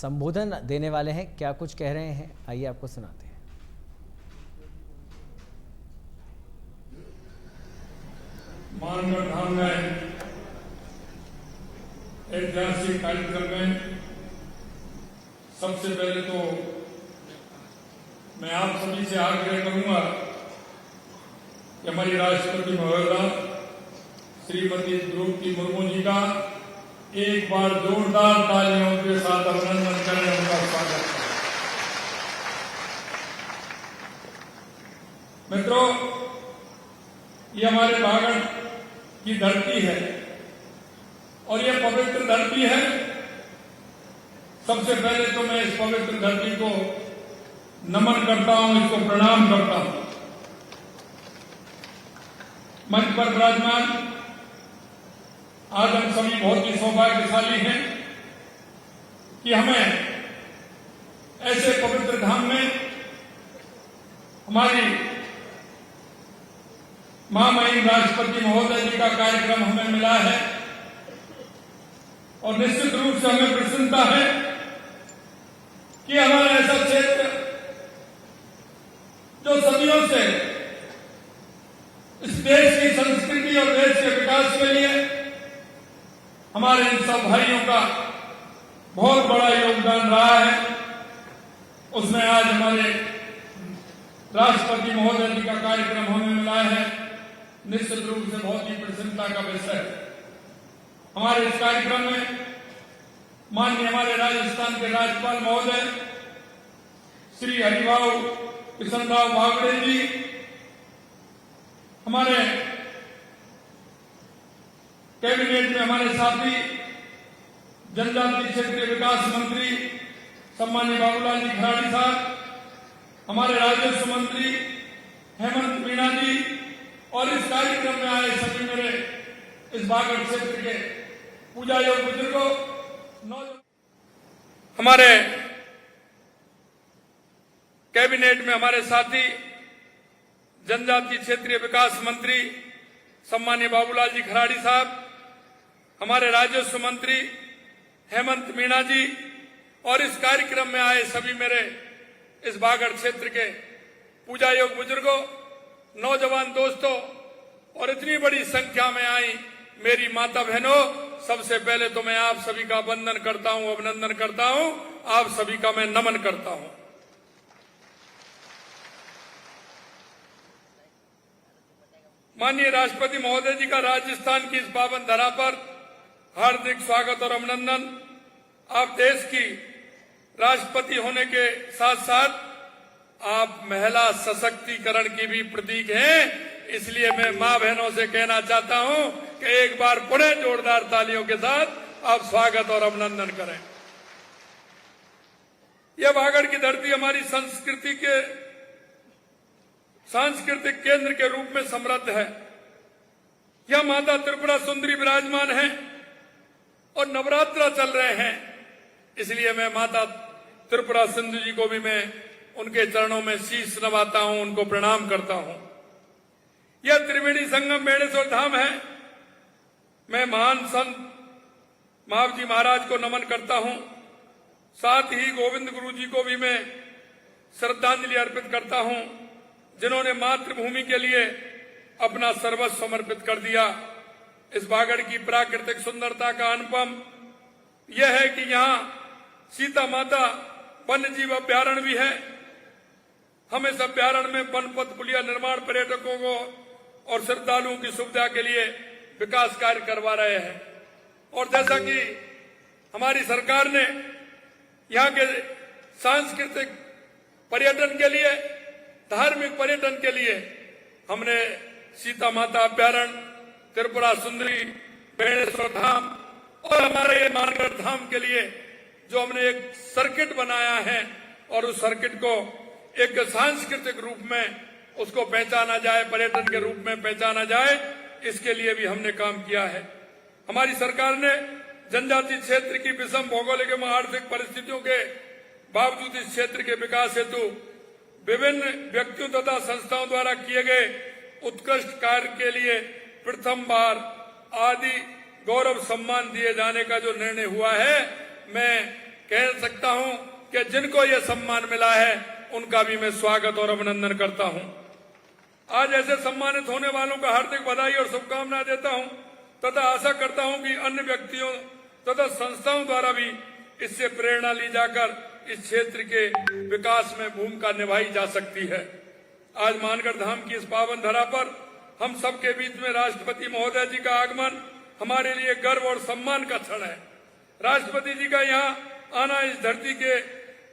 संबोधन देने वाले हैं। क्या कुछ कह रहे हैं, आइए आपको सुनाते हैं। मानगढ़ धाम में ऐतिहासिक कार्यक्रम में सबसे पहले तो मैं आप सभी से आग्रह करूंगा कि हमारी राष्ट्रपति महोदया श्रीमती द्रौपदी मुर्मू जी का एक बार जोरदार तालियों के साथ अभिनंदन करें, उनका स्वागत करें। मित्रों, ये हमारे बागड़ की धरती है और ये पवित्र धरती है। सबसे पहले तो मैं इस पवित्र धरती को नमन करता हूं, इसको प्रणाम करता हूं। मंच पर विराजमान आज हम सभी बहुत ही सौभाग्यशाली हैं कि हमें ऐसे पवित्र धाम में हमारी महामहिम राष्ट्रपति महोदय जी का कार्यक्रम हमें मिला है और निश्चित रूप से हमें प्रसन्नता है कि हमारा ऐसा क्षेत्र जो सदियों से इस देश की संस्कृति और देश के विकास के लिए हमारे इन सब भाइयों का बहुत बड़ा योगदान रहा है, उसमें आज हमारे राष्ट्रपति महोदय जी का कार्यक्रम हमें मिला है। निश्चित रूप से बहुत ही प्रसन्नता का विषय है। हमारे इस कार्यक्रम में माननीय हमारे राजस्थान के राज्यपाल महोदय श्री हरिभाऊ किशनराव बावड़े जी, हमारे कैबिनेट में हमारे साथी जनजातीय क्षेत्रीय विकास मंत्री सम्माननीय बाबूलाल जी खराड़ी साहब, हमारे राजस्व मंत्री हेमंत मीणा जी और इस कार्यक्रम में आए सभी मेरे इस बागड़ क्षेत्र के पूजा योग बुजुर्गों, हमारे कैबिनेट में हमारे साथी जनजातीय क्षेत्रीय विकास मंत्री सम्माननीय बाबूलाल जी खराड़ी साहब, हमारे राजस्व मंत्री हेमंत मीणा जी और इस कार्यक्रम में आए सभी मेरे इस बागड़ क्षेत्र के पूजा योग बुजुर्गों, नौजवान दोस्तों और इतनी बड़ी संख्या में आई मेरी माता बहनों, सबसे पहले तो मैं आप सभी का वंदन करता हूं, अभिनंदन करता हूं, आप सभी का मैं नमन करता हूं। माननीय राष्ट्रपति महोदय जी का राजस्थान की इस पावन धरा पर हार्दिक स्वागत और अभिनंदन। आप देश की राष्ट्रपति होने के साथ साथ आप महिला सशक्तिकरण की भी प्रतीक हैं, इसलिए मैं मां बहनों से कहना चाहता हूं कि एक बार पुनः जोरदार तालियों के साथ आप स्वागत और अभिनंदन करें। यह बागड़ की धरती हमारी संस्कृति के सांस्कृतिक केंद्र के रूप में समृद्ध है। यह माता त्रिपुरा सुंदरी विराजमान है और नवरात्र चल रहे हैं, इसलिए मैं माता त्रिपुरा सुंदरी जी को भी मैं उनके चरणों में शीश नवाता हूं, उनको प्रणाम करता हूं। यह त्रिवेणी संगम बेणेश्वर धाम है। मैं महान संत महावजी महाराज को नमन करता हूं, साथ ही गोविंद गुरु जी को भी मैं श्रद्धांजलि अर्पित करता हूं, जिन्होंने मातृभूमि के लिए अपना सर्वस्व समर्पित कर दिया। इस बागड़ की प्राकृतिक सुंदरता का अनुपम यह है कि यहाँ सीता माता वन्य जीव अभ्यारण्य भी है। हम इस अभ्यारण्य में वनपथ पुलिया निर्माण पर्यटकों को और श्रद्धालुओं की सुविधा के लिए विकास कार्य करवा रहे हैं। और जैसा कि हमारी सरकार ने यहाँ के सांस्कृतिक पर्यटन के लिए, धार्मिक पर्यटन के लिए हमने सीता माता अभ्यारण्य, त्रिपुरा सुंदरी, बेणेश्वर धाम और हमारे मानगढ़ धाम के लिए जो हमने एक सर्किट बनाया है और उस सर्किट को एक सांस्कृतिक रूप में उसको पहचाना जाए, पर्यटन के रूप में पहचाना जाए, इसके लिए भी हमने काम किया है। हमारी सरकार ने जनजातीय क्षेत्र की विषम भौगोलिक एवं आर्थिक परिस्थितियों के बावजूद इस क्षेत्र के विकास हेतु विभिन्न व्यक्तियों तथा संस्थाओं द्वारा किए गए उत्कृष्ट कार्य के लिए प्रथम बार आदि गौरव सम्मान दिए जाने का जो निर्णय हुआ है, मैं कह सकता हूं कि जिनको यह सम्मान मिला है उनका भी मैं स्वागत और अभिनंदन करता हूं। आज ऐसे सम्मानित होने वालों को हार्दिक बधाई और शुभकामनाएं देता हूं तथा आशा करता हूं कि अन्य व्यक्तियों तथा संस्थाओं द्वारा भी इससे प्रेरणा ली जाकर इस क्षेत्र के विकास में भूमिका निभाई जा सकती है। आज मानगढ़ धाम की इस पावन धरा पर हम सबके बीच में राष्ट्रपति महोदय जी का आगमन हमारे लिए गर्व और सम्मान का क्षण है। राष्ट्रपति जी का यहाँ आना इस धरती के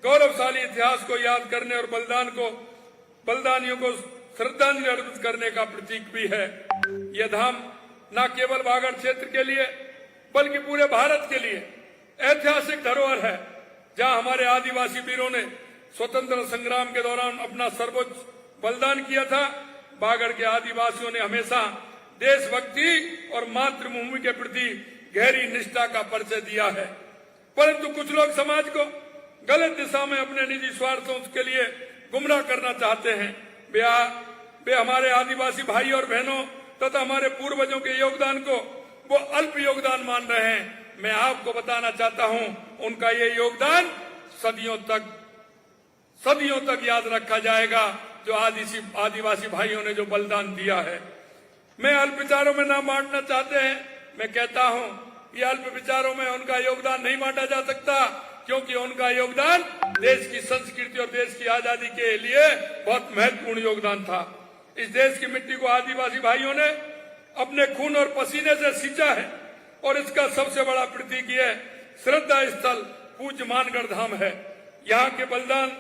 गौरवशाली इतिहास को याद करने और बलिदानियों को श्रद्धांजलि अर्पित करने का प्रतीक भी है। यह धाम न केवल बागड़ क्षेत्र के लिए बल्कि पूरे भारत के लिए ऐतिहासिक धरोहर है, जहां हमारे आदिवासी वीरों ने स्वतंत्रता संग्राम के दौरान अपना सर्वोच्च बलिदान किया था। बागड़ के आदिवासियों ने हमेशा देशभक्ति और मातृभूमि के प्रति गहरी निष्ठा का परिचय दिया है, परंतु कुछ लोग समाज को गलत दिशा में अपने निजी स्वार्थों के लिए गुमराह करना चाहते हैं। वे हमारे आदिवासी भाई और बहनों तथा हमारे पूर्वजों के योगदान को वो अल्प योगदान मान रहे हैं। मैं आपको बताना चाहता हूं, उनका ये योगदान सदियों तक याद रखा जाएगा, जो आदिवासी भाइयों ने जो बलिदान दिया है। मैं अल्प विचारों में ना बांटना चाहते हैं। मैं कहता हूं, ये अल्प विचारों में उनका योगदान नहीं बांटा जा सकता, क्योंकि उनका योगदान देश की संस्कृति और देश की आजादी के लिए बहुत महत्वपूर्ण योगदान था। इस देश की मिट्टी को आदिवासी भाइयों ने अपने खून और पसीने से सींचा है और इसका सबसे बड़ा प्रतीक यह श्रद्धा स्थल पूज्य मानगढ़ धाम है। यहाँ के बलिदान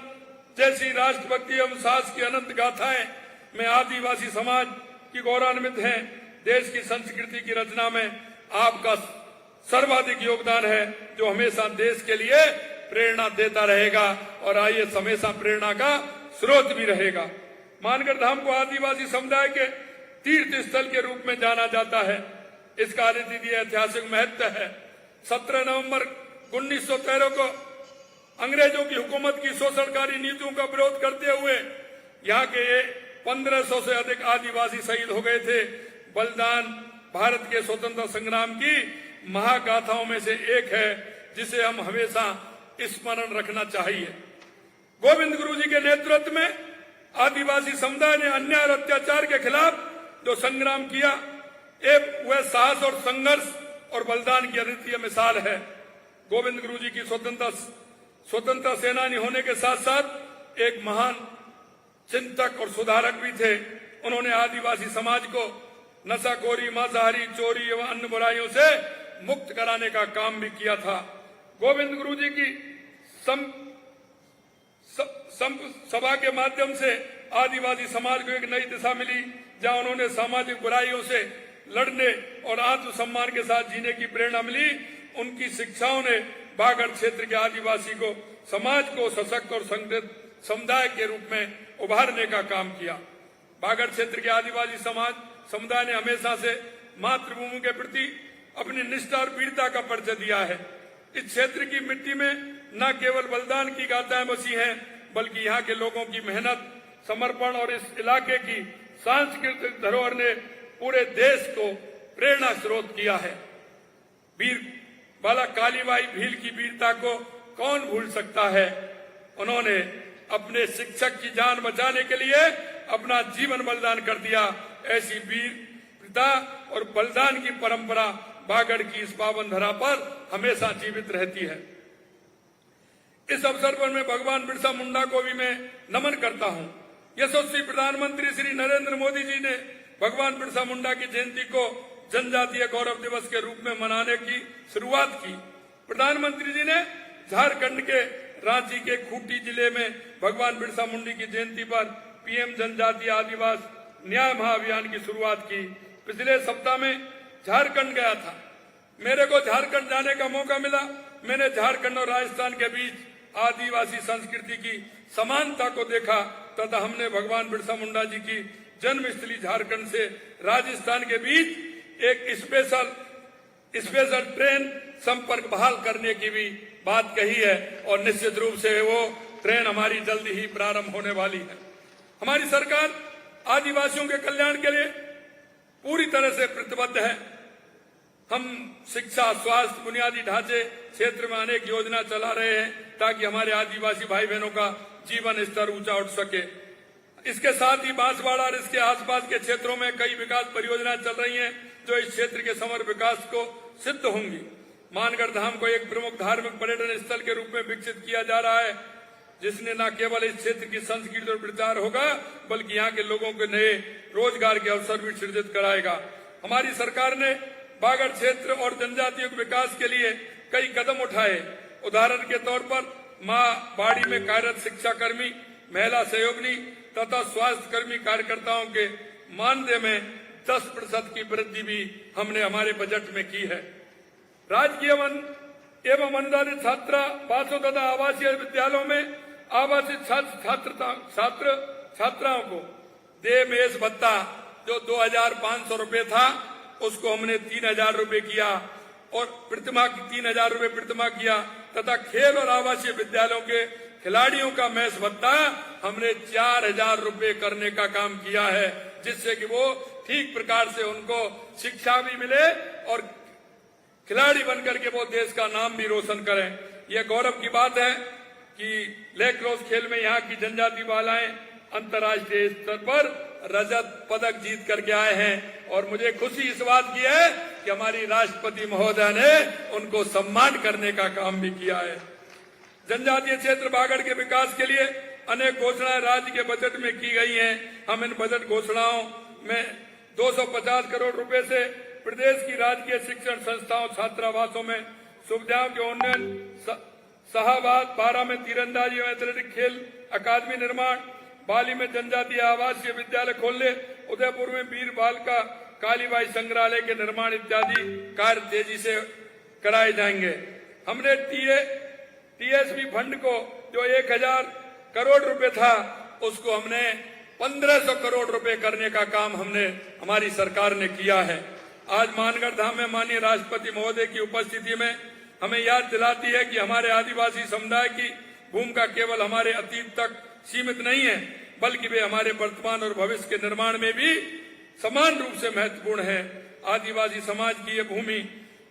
जैसी राष्ट्रभक्ति एवं साहस की अनंत गाथाएं में आदिवासी समाज की गौरवान्वित हैं। देश की संस्कृति की रचना में आपका सर्वाधिक योगदान है, जो हमेशा देश के लिए प्रेरणा देता रहेगा और आइए हमेशा प्रेरणा का स्रोत भी रहेगा। मानगढ़ धाम को आदिवासी समुदाय के तीर्थ स्थल के रूप में जाना जाता है। इसका अद्वितीय ऐतिहासिक महत्व है। 17 नवंबर 1913 को अंग्रेजों की हुकूमत की शोषणकारी नीतियों का विरोध करते हुए यहाँ के 1500 से अधिक आदिवासी शहीद हो गए थे। बलिदान भारत के स्वतंत्रता संग्राम की महागाथाओं में से एक है, जिसे हम हमेशा स्मरण रखना चाहिए। गोविंद गुरु जी के नेतृत्व में आदिवासी समुदाय ने अन्याय और अत्याचार के खिलाफ जो संग्राम किया, वह साहस और संघर्ष और बलिदान की अद्वितीय मिसाल है। गोविंद गुरु जी की स्वतंत्रता सेनानी होने के साथ साथ एक महान चिंतक और सुधारक भी थे। उन्होंने आदिवासी समाज को नशाखोरी, मांसाहारी, चोरी एवं अन्य बुराइयों से मुक्त कराने का काम भी किया था। गोविंद गुरु जी की सभा के माध्यम से आदिवासी समाज को एक नई दिशा मिली, जहां उन्होंने सामाजिक बुराइयों से लड़ने और आत्मसम्मान के साथ जीने की प्रेरणा मिली। उनकी शिक्षाओं ने बागड़ क्षेत्र के आदिवासी को समाज को सशक्त और संगठित समुदाय के रूप में उभारने का काम किया। बागड़ क्षेत्र के आदिवासी समुदाय ने हमेशा से मातृभूमि के प्रति अपनी निष्ठा और वीरता का परिचय दिया है। इस क्षेत्र की मिट्टी में न केवल बलिदान की गाथाएं बसी हैं, बल्कि यहाँ के लोगों की मेहनत, समर्पण और इस इलाके की सांस्कृतिक धरोहर ने पूरे देश को प्रेरणा स्रोत किया है। वीर बाला कालीबाई भील की वीरता को कौन भूल सकता है। उन्होंने अपने शिक्षक की जान बचाने के लिए अपना जीवन बलिदान कर दिया। ऐसी वीरता और बलिदान की परंपरा बागड़ की इस पावन धरा पर हमेशा जीवित रहती है। इस अवसर पर मैं भगवान बिरसा मुंडा को भी मैं नमन करता हूं। यशस्वी प्रधानमंत्री श्री नरेंद्र मोदी जी ने भगवान बिरसा मुंडा की जयंती को जनजातीय गौरव दिवस के रूप में मनाने की शुरुआत की। प्रधानमंत्री जी ने झारखंड के रांची के खूंटी जिले में भगवान बिरसा मुंडा की जयंती पर पीएम जनजातीय आदिवासी न्याय महाअभियान की शुरुआत की। पिछले सप्ताह में झारखंड गया था। मेरे को झारखंड जाने का मौका मिला। मैंने झारखंड और राजस्थान के बीच आदिवासी संस्कृति की समानता को देखा तथा हमने भगवान बिरसा मुंडा जी की जन्मस्थली झारखंड से राजस्थान के बीच एक स्पेशल ट्रेन संपर्क बहाल करने की भी बात कही है और निश्चित रूप से वो ट्रेन हमारी जल्दी ही प्रारंभ होने वाली है। हमारी सरकार आदिवासियों के कल्याण के लिए पूरी तरह से प्रतिबद्ध है। हम शिक्षा, स्वास्थ्य, बुनियादी ढांचे क्षेत्र में अनेक योजना चला रहे हैं ताकि हमारे आदिवासी भाई बहनों का जीवन स्तर ऊंचा उठ सके। इसके साथ ही बांसवाड़ा और इसके आसपास के क्षेत्रों में कई विकास परियोजनाएं चल रही हैं जो इस क्षेत्र के समग्र विकास को सिद्ध होंगी। मानगढ़ धाम को एक प्रमुख धार्मिक पर्यटन स्थल के रूप में विकसित किया जा रहा है, जिसने न केवल इस क्षेत्र की संस्कृति और प्रचार होगा बल्कि यहाँ के लोगों के नए रोजगार के अवसर भी सृजित कराएगा। हमारी सरकार ने बागड़ क्षेत्र और जनजातियों के विकास के लिए कई कदम उठाए। उदाहरण के तौर पर मां बाड़ी में कार्यरत शिक्षाकर्मी, महिला सहयोगिनी तथा स्वास्थ्य कर्मी कार्यकर्ताओं के मानदेय में 10% की वृद्धि भी हमने हमारे बजट में की है। राजकीय एवं अनुदानित छात्रावासों तथा आवासीय विद्यालयों में आवासित छात्राओं को देय मेज भत्ता जो 2,500 रुपए था उसको हमने 3,000 रुपए किया और प्रतिमाह 3,000 रुपए प्रतिमाह किया तथा खेल और आवासीय विद्यालयों के खिलाड़ियों का मेस भत्ता हमने 4,000 रुपए करने का काम किया है, जिससे कि वो ठीक प्रकार से उनको शिक्षा भी मिले और खिलाड़ी बनकर के वो देश का नाम भी रोशन करें। ये गौरव की बात है कि लैक्रोस खेल में यहाँ की जनजाति बालाएं अंतर्राष्ट्रीय स्तर पर रजत पदक जीत करके आए हैं और मुझे खुशी इस बात की है कि हमारी राष्ट्रपति महोदय ने उनको सम्मान करने का काम भी किया है। जनजातीय क्षेत्र बागड़ के विकास के लिए अनेक घोषणाएं राज्य के बजट में की गई हैं। हम इन बजट घोषणाओं में 250 करोड़ रुपए से प्रदेश की राजकीय शिक्षण संस्थाओं, छात्रावासों में सुविधाओं के उन्नयन, शाहाबाद 12 में तीरंदाजी एवं एथलेटिक खेल अकादमी निर्माण, बाली में जनजातीय आवासीय विद्यालय खोलने, उदयपुर में वीर बालिका कालीबाई संग्रहालय के निर्माण इत्यादि कार्य तेजी से कराए जाएंगे। हमने टीएसपी फंड को जो 1,000 करोड़ रुपए था उसको हमने 1,500 करोड़ रुपए करने का काम हमारी सरकार ने किया है। आज मानगढ़ धाम में माननीय राष्ट्रपति महोदय की उपस्थिति में हमें याद दिलाती है कि हमारे आदिवासी समुदाय की भूमिका केवल हमारे अतीत तक सीमित नहीं है बल्कि वे हमारे वर्तमान और भविष्य के निर्माण में भी समान रूप से महत्वपूर्ण है। आदिवासी समाज की ये भूमि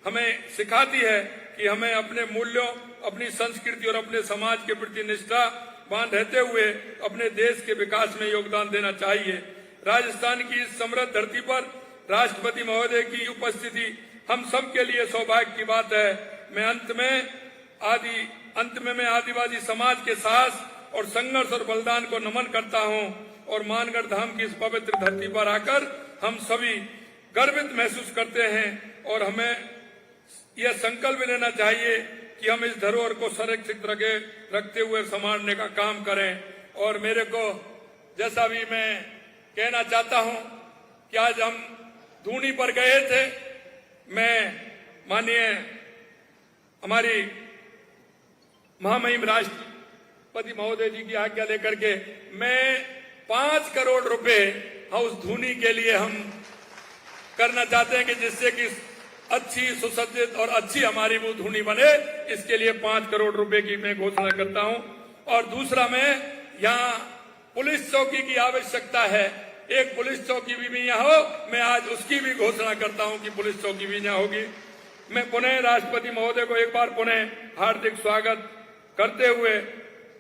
हमें सिखाती है कि हमें अपने मूल्यों, अपनी संस्कृति और अपने समाज के प्रति निष्ठावान रहते हुए अपने देश के विकास में योगदान देना चाहिए। राजस्थान की इस समृद्ध धरती पर राष्ट्रपति महोदय की उपस्थिति हम सब के लिए सौभाग्य की बात है। मैं अंत में मैं आदिवासी समाज के साहस और संघर्ष और बलिदान को नमन करता हूं और मानगढ़ धाम की इस पवित्र धरती पर आकर हम सभी गर्वित महसूस करते हैं और हमें यह संकल्प लेना चाहिए कि हम इस धरोहर को संरक्षित रखते हुए संभालने का काम करें। और मेरे को जैसा भी मैं कहना चाहता हूं कि आज हम धूनी पर गए थे, मैं माननीय हमारी महामहिम राष्ट्रपति महोदय जी की आज्ञा लेकर के मैं 5 करोड़ रुपए उस धूनी के लिए हम करना चाहते हैं कि जिससे कि अच्छी, सुसज्जित और अच्छी हमारी वो धूनी बने। इसके लिए 5 करोड़ रुपए की मैं घोषणा करता हूं। और दूसरा, मैं यहाँ पुलिस चौकी की आवश्यकता है, एक पुलिस चौकी भी यहाँ हो, मैं आज उसकी भी घोषणा करता हूं कि पुलिस चौकी भी यहाँ होगी। मैं पुनः राष्ट्रपति महोदय को एक बार पुनः हार्दिक स्वागत करते हुए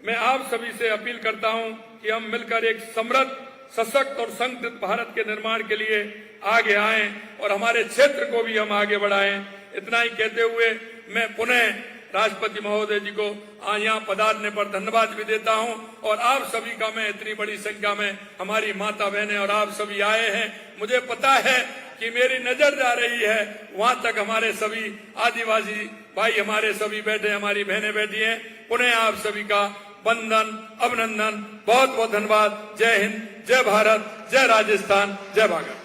मैं आप सभी से अपील करता हूं कि हम मिलकर एक समृद्ध, सशक्त और संगठित भारत के निर्माण के लिए आगे आएं और हमारे क्षेत्र को भी हम आगे बढ़ाएं। इतना ही कहते हुए मैं पुनः राष्ट्रपति महोदय जी को यहाँ पधारने पर धन्यवाद भी देता हूं और आप सभी का, मैं इतनी बड़ी संख्या में हमारी माता बहनें और आप सभी आए हैं। मुझे पता है कि मेरी नजर जा रही है वहां तक, हमारे सभी आदिवासी भाई हमारे सभी बैठे, हमारी बहनें बैठी हैं। पुनः आप सभी का वंदन, अभिनंदन, बहुत बहुत धन्यवाद। जय हिंद, जय भारत, जय राजस्थान, जय बागड़।